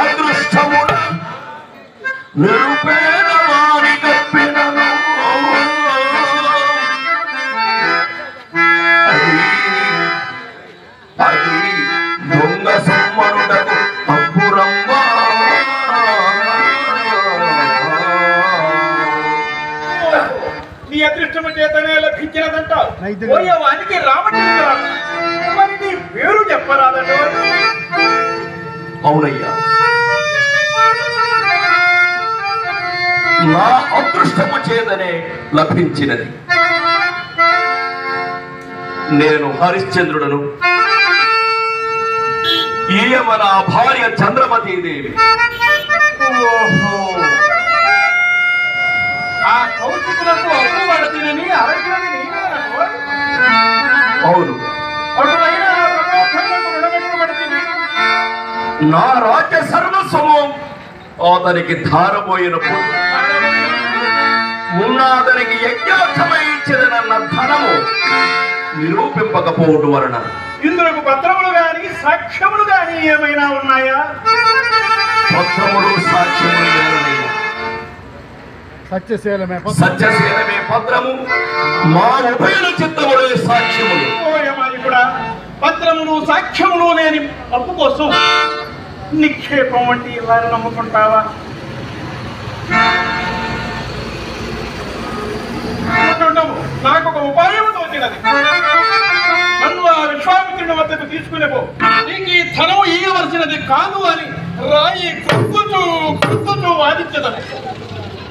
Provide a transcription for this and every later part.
అదృష్టముడు నిరుపేదవాని కప్పినను అది దొంగ సమ్మనుడకు అప్పురమ్మా. నీ అదృష్టము చేతనే లభించినదంటావు. పోయేవానికి రామచంద్ర మరి నీ పేరు చెప్పరాదట. అవునయ్యా, నా అదృష్టము చేతనే లభించినది. నేను హరిశ్చంద్రుడను. ఈయమ నా భార్య చంద్రమతీదేవి. ఆ కౌశికులకు అప్పుబడతినని అరగినది నీవేనటో. అవును, అటువైన ఆ ప్రమోఖములకు రుణమెట్టుబడితిని. నా రాజ్య సర్వస్వము అతనికి ధారపోయినప్పుడు మున్న అతనికి యజ్ఞార్థమై ఇచ్చినన్న ధనము నిరూపింపకపోవడం వలన ఇందులకు పత్రములు గాని సాక్ష్యములు గాని ఏమైనా ఉన్నాయా? పత్రములు సాక్ష్యములు లేవనయ్యా. సత్యశీలమే పత్రము, మా ఉభయుల చిత్తములే సాక్ష్యములు. ఓయమాని కూడా పత్రములు సాక్ష్యములు లేని అప్పు కోసం నిక్షేపం వంటి వారిని నమ్ముకుంటావా? నాకు ఒక ఉపాయం తోచినది. నన్ను ఆ విశ్వామిత్రుని వద్దకు తీసుకునేపో. నీకు ఈ ధనము ఇయ్యవలసినది కాదు అని రాయి కృత్తుచూ వాదించదని.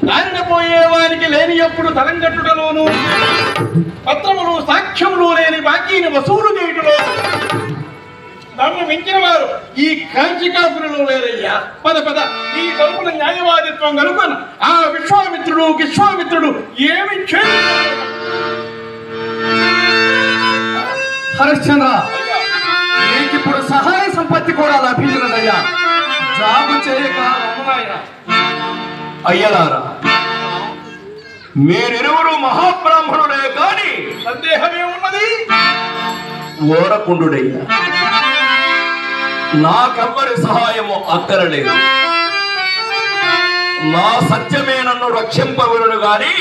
దారిన పోయే వారికి లేని ఎప్పుడు ధనం కట్టుటలోను, పత్రములు సాక్ష్యములు లేని బాకీని వసూలు చేయుటలో నన్ను మించిన వారు ఈ కాంచికాపురిలో లేరయ్యా. పద ఈ తరపున న్యాయవాదిత్వం కనుకొని ఆ విశ్వామిత్రుడు ఏమి చేయలేదు. హరిశ్చంద్ర, నీకిప్పుడు సహాయ సంపత్తి కూడా లభించినదయ్యా. జాబు చేయక అయ్యలారా, మీరెరువురు మహాబ్రాహ్మణుడే కాని సందేహమే ఉన్నది. ఓరకుండుడయ్యా, నాకెవ్వరి సహాయము అక్కరలేదు. నా సత్యమే నన్ను రక్షింపవలను గాని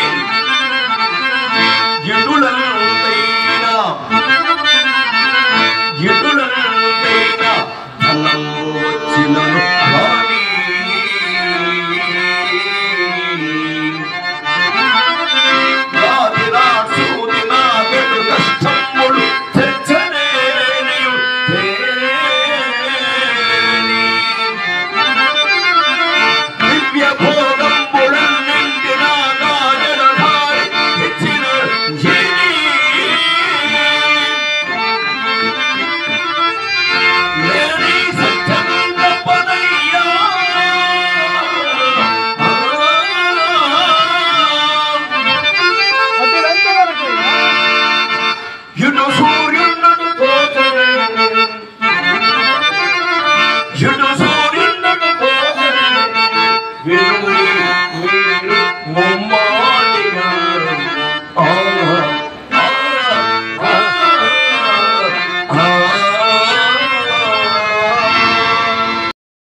ఇటులను